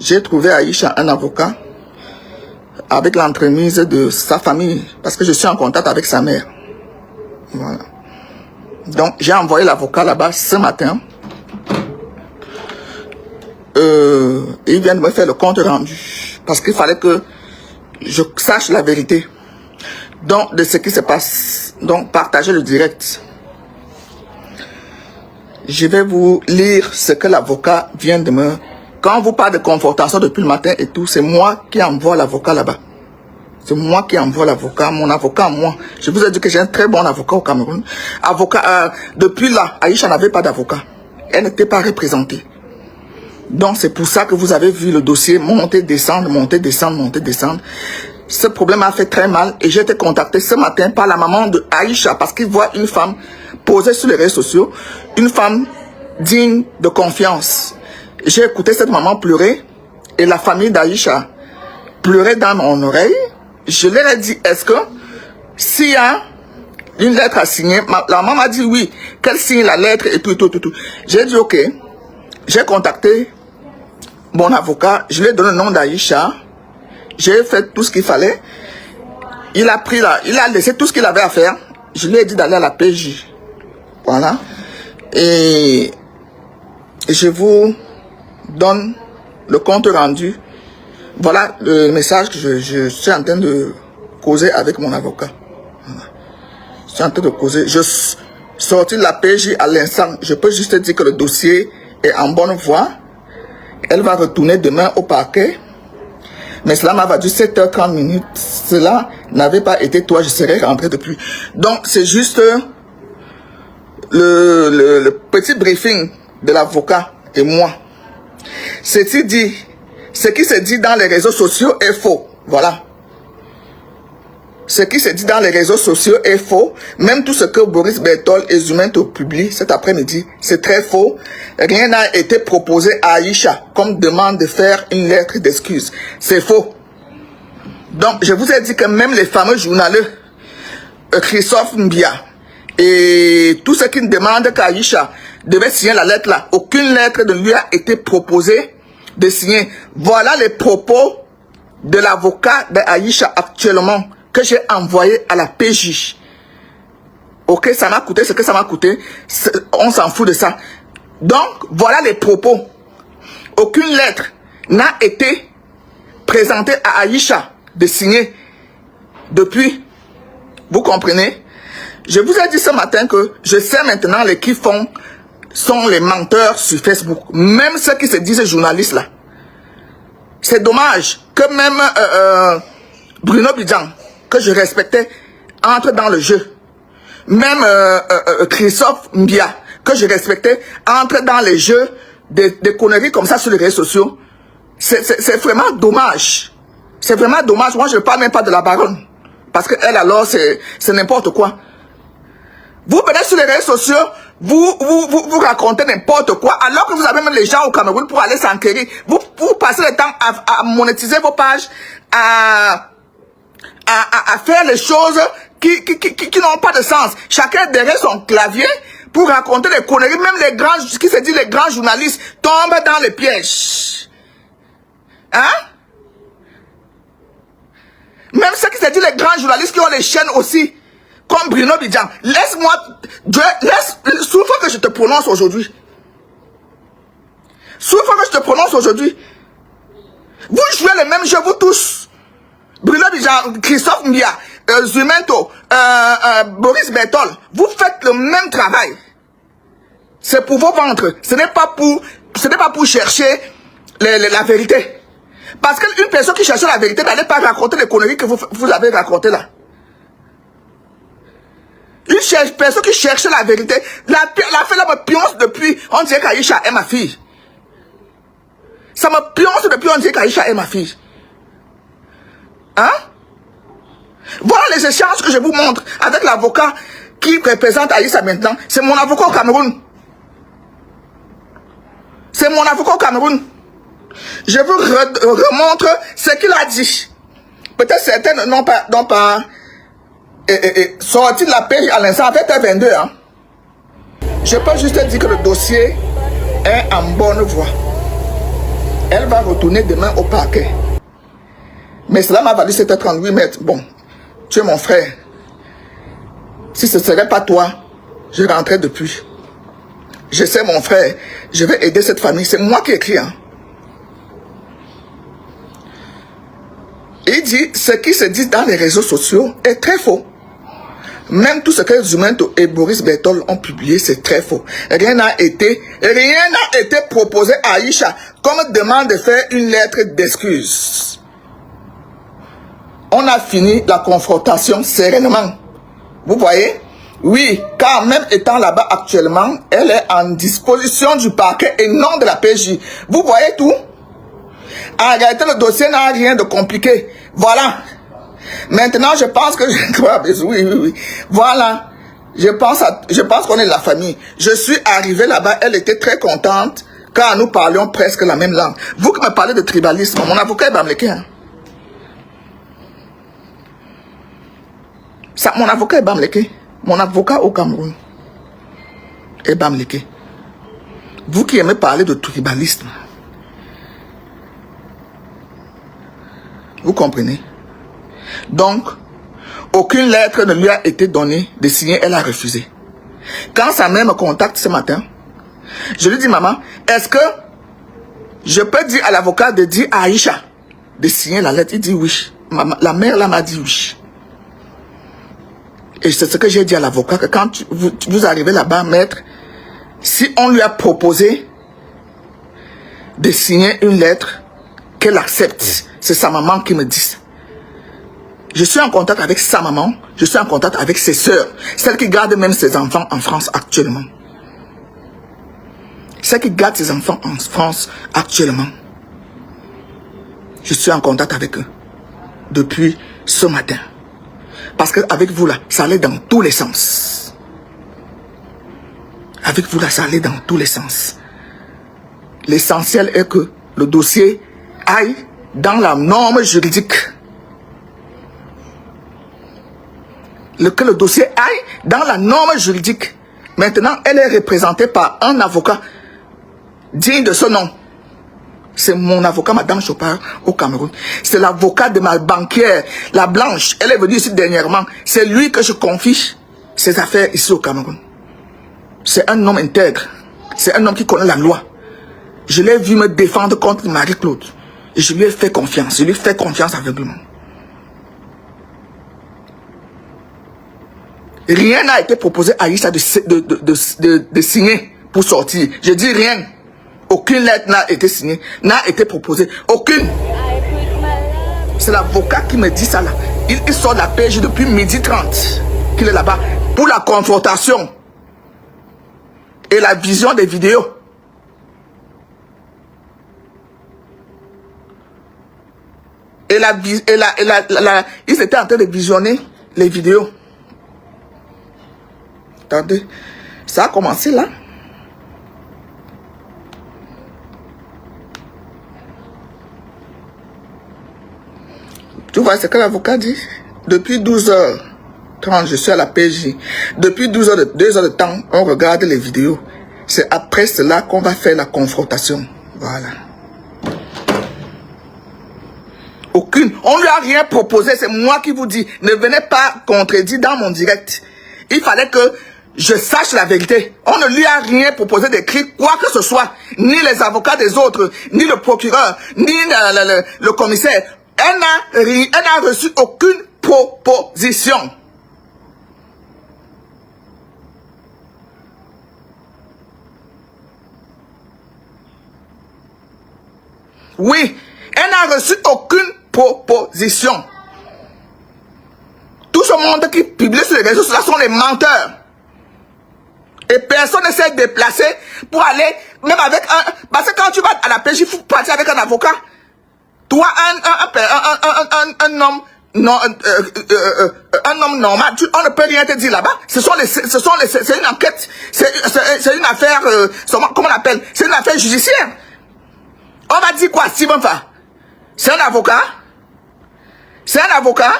j'ai trouvé à Aïcha un avocat avec l'entremise de sa famille, parce que je suis en contact avec sa mère. Voilà. Donc, j'ai envoyé l'avocat là-bas ce matin. Il vient de me faire le compte rendu, parce qu'il fallait que je sache la vérité. Donc, de ce qui se passe. Donc, partagez le direct. Je vais vous lire ce que l'avocat vient de me... Quand on vous parle de confrontation depuis le matin et tout, c'est moi qui envoie l'avocat là-bas. C'est moi qui envoie l'avocat, mon avocat, moi. Je vous ai dit que j'ai un très bon avocat au Cameroun. Depuis là, Aïcha n'avait pas d'avocat. Elle n'était pas représentée. Donc, c'est pour ça que vous avez vu le dossier monter, descendre, monter, descendre, monter, descendre. Ce problème a fait très mal et j'ai été contacté ce matin par la maman de Aïcha parce qu'il voit une femme posée sur les réseaux sociaux, une femme digne de confiance. J'ai écouté cette maman pleurer et la famille d'Aïcha pleurait dans mon oreille. Je leur ai dit, est-ce que s'il y a une lettre à signer, la maman m'a dit oui, qu'elle signe la lettre et tout. J'ai dit ok. J'ai contacté mon avocat, je lui ai donné le nom d'Aïcha. J'ai fait tout ce qu'il fallait. Il a laissé tout ce qu'il avait à faire. Je lui ai dit d'aller à la PJ. Voilà. Et je vous donne le compte rendu. Voilà le message que je suis en train de causer avec mon avocat. Voilà. Je suis en train de causer. Je suis sorti de la PJ à l'instant. Je peux juste dire que le dossier est en bonne voie. Elle va retourner demain au parquet. Mais cela m'a valu 7h30. Cela n'avait pas été toi, je serais rentré depuis. Donc, c'est juste le petit briefing de l'avocat et moi. Ce qui se dit dans les réseaux sociaux est faux. Voilà. Ce qui se dit dans les réseaux sociaux est faux. Même tout ce que Boris Berthold et Zumento publient cet après-midi, c'est très faux. Rien n'a été proposé à Aïcha comme demande de faire une lettre d'excuse. C'est faux. Donc, je vous ai dit que même les fameux journalistes, Christophe Mbia, et tous ceux qui demandent qu'Aïcha devait signer la lettre là, aucune lettre ne lui a été proposée de signer. Voilà les propos de l'avocat d'Aïcha actuellement, que j'ai envoyé à la PJ. Ok, ça m'a coûté ce que ça m'a coûté. On s'en fout de ça. Donc, voilà les propos. Aucune lettre n'a été présentée à Aïcha de signer depuis. Vous comprenez? Je vous ai dit ce matin que je sais maintenant les qui sont les menteurs sur Facebook. Même ceux qui se disent journalistes là. C'est dommage que même Bruno Bidjan, que je respectais, entre dans le jeu. Même Christophe Mbia, que je respectais, entre dans les jeux des conneries comme ça sur les réseaux sociaux. C'est vraiment dommage. C'est vraiment dommage. Moi, je ne parle même pas de la baronne. Parce qu'elle, alors, c'est n'importe quoi. Vous venez sur les réseaux sociaux, vous racontez n'importe quoi, alors que vous avez même les gens au Cameroun pour aller s'enquérir. Vous passez le temps à monétiser vos pages, à faire les choses qui n'ont pas de sens. Chacun derrière son clavier pour raconter des conneries. Même les grands, qui se dit les grands journalistes, tombent dans les pièges. Hein? Même ceux qui se disent les grands journalistes qui ont les chaînes aussi, comme Bruno Bidjan. Laisse-moi, souffre que je te prononce aujourd'hui. Souffre que je te prononce aujourd'hui. Vous jouez le même jeu, vous tous. Bruno Bidjan, Christophe Mbia, Zumento, Boris Berthold, vous faites le même travail. C'est pour vos ventres. Ce n'est pas pour chercher la vérité. Parce qu'une personne qui cherche la vérité n'allait pas raconter les conneries que vous avez racontées là. Une personne qui cherche la vérité, la fait là me pionce depuis, on dirait qu'Aïcha est ma fille. Ça me pionce depuis, on dirait qu'Aïcha est ma fille. Hein? Voilà les échanges que je vous montre avec l'avocat qui représente Aïcha maintenant. C'est mon avocat au Cameroun. C'est mon avocat au Cameroun. Je vous remontre ce qu'il a dit. Peut-être certains n'ont pas sorti de la paix à l'instant, en fait, 22 ans. Je peux juste dire que le dossier est en bonne voie. Elle va retourner demain au parquet. Mais cela m'a valu 7h38 mètres. Bon, tu es mon frère. Si ce ne serait pas toi, je rentrais depuis. Je sais mon frère, je vais aider cette famille. C'est moi qui écris. Hein. Il dit, ce qui se dit dans les réseaux sociaux est très faux. Même tout ce que Zumento et Boris Berthold ont publié, c'est très faux. Rien n'a été proposé à Aïcha comme demande de faire une lettre d'excuse. On a fini la confrontation sereinement. Vous voyez? Oui, car même étant là-bas actuellement, elle est en disposition du parquet et non de la PJ. Vous voyez tout? En réalité, le dossier n'a rien de compliqué. Voilà. Maintenant, je pense que... oui. Voilà. Je pense qu'on est de la famille. Je suis arrivé là-bas, elle était très contente, car nous parlions presque la même langue. Vous qui me parlez de tribalisme, mon avocat est Bamleke. Hein? Ça, mon avocat est Bamleke. Mon avocat au Cameroun est Bamleke. Vous qui aimez parler de tribalisme, vous comprenez? Donc, aucune lettre ne lui a été donnée de signer, elle a refusé. Quand sa mère me contacte ce matin, je lui dis, maman, est-ce que je peux dire à l'avocat de dire à Aïcha de signer la lettre? Il dit oui. Maman, la mère là m'a dit oui. Et c'est ce que j'ai dit à l'avocat, que quand vous arrivez là-bas, maître, si on lui a proposé de signer une lettre, qu'elle accepte, c'est sa maman qui me dit ça. Je suis en contact avec sa maman, je suis en contact avec ses sœurs, celles qui gardent même ses enfants en France actuellement. Celles qui gardent ses enfants en France actuellement. Je suis en contact avec eux depuis ce matin. Parce qu'avec vous là, ça allait dans tous les sens. Avec vous là, ça allait dans tous les sens. L'essentiel est que le dossier aille dans la norme juridique. Que le dossier aille dans la norme juridique. Maintenant, elle est représentée par un avocat digne de ce nom. C'est mon avocat, Madame Chopard, au Cameroun. C'est l'avocat de ma banquière, la Blanche. Elle est venue ici dernièrement. C'est lui que je confie ses affaires ici au Cameroun. C'est un homme intègre. C'est un homme qui connaît la loi. Je l'ai vu me défendre contre Marie-Claude. Et je lui ai fait confiance. Je lui fais confiance aveuglément. Rien n'a été proposé à Aïcha de signer pour sortir. Je dis rien. Aucune lettre n'a été signée, n'a été proposée. Aucune. C'est l'avocat qui me dit ça là. Il sort de la PJ depuis 12h30 qu'il est là-bas pour la confrontation et la vision des vidéos. Ils étaient en train de visionner les vidéos. Attendez, ça a commencé là. Tu vois ce que l'avocat dit? Depuis 12h30, je suis à la PJ. Depuis 2 heures de temps, on regarde les vidéos. C'est après cela qu'on va faire la confrontation. Voilà. Aucune. On ne lui a rien proposé. C'est moi qui vous dis. Ne venez pas contredire dans mon direct. Il fallait que je sache la vérité. On ne lui a rien proposé d'écrire quoi que ce soit. Ni les avocats des autres, ni le procureur, ni le commissaire. Elle n'a reçu aucune proposition. Oui, elle n'a reçu aucune proposition. Tout ce monde qui publie sur les réseaux sociaux sont des menteurs. Et personne ne s'est déplacé pour aller, même avec un... Parce que quand tu vas à la PJ, il faut partir avec un avocat. Toi, un homme... Non, un homme normal, on ne peut rien te dire là-bas. C'est une enquête, c'est une affaire, comment on appelle? C'est une affaire judiciaire. On va dire quoi, Steven Fa? C'est un avocat? C'est un avocat?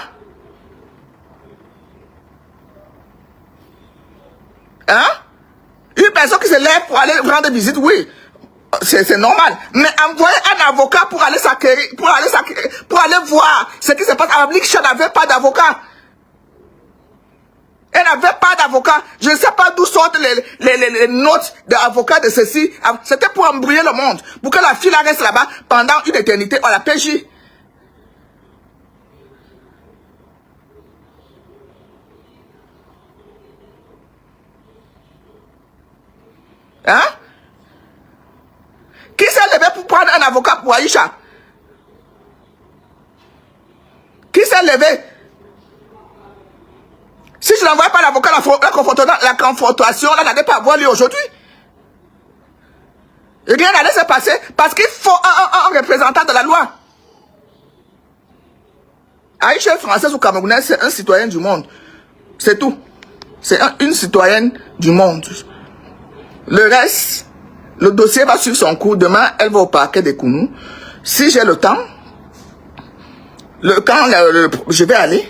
Hein? Une personne qui se lève pour aller rendre visite, oui. c'est normal. Mais envoyer un avocat pour aller s'acquérir, pour aller voir ce qui se passe. Abliksha n'avait pas d'avocat. Elle n'avait pas d'avocat. Je ne sais pas d'où sortent les notes d'avocat de ceci. C'était pour embrouiller le monde. Pour que la fille reste là-bas pendant une éternité. On la PJ. Hein? Qui s'est levé pour prendre un avocat pour Aïcha? Qui s'est levé? Si je n'envoie pas l'avocat, la confrontation, là, n'allait pas avoir lieu aujourd'hui. Rien n'allait se passer parce qu'il faut un représentant de la loi. Aïcha est française ou camerounaise, c'est un citoyen du monde. C'est tout. C'est une citoyenne du monde. Le reste, le dossier va suivre son cours. Demain, elle va au parquet des Kounou. Si j'ai le temps, je vais aller.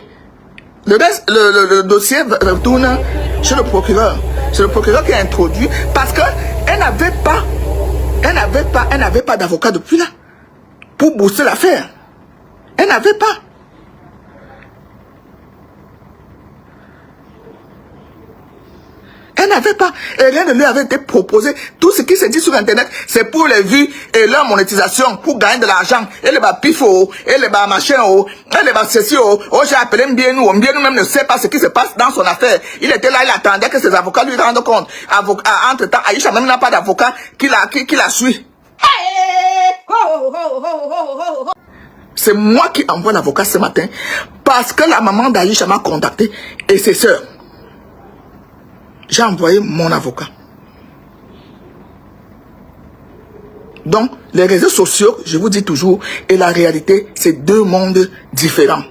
Le reste, le dossier retourne chez le procureur. C'est le procureur qui a introduit parce qu'elle n'avait pas d'avocat depuis là pour booster l'affaire. Elle n'avait pas. Elle n'avait pas. Et rien ne lui avait été proposé. Tout ce qui se dit sur Internet, c'est pour les vues et leur monétisation, pour gagner de l'argent. Et les pifo, et les machin, et les ceci. Oh, j'ai appelé Mbienou. Mbienou même ne sait pas ce qui se passe dans son affaire. Il était là, il attendait que ses avocats lui rendent compte. Entre-temps, Aïcha même n'a pas d'avocat qui la suit. C'est moi qui envoie l'avocat ce matin parce que la maman d'Aïcha m'a contacté et ses soeurs. J'ai envoyé mon avocat. Donc, les réseaux sociaux, je vous dis toujours, et la réalité, c'est deux mondes différents.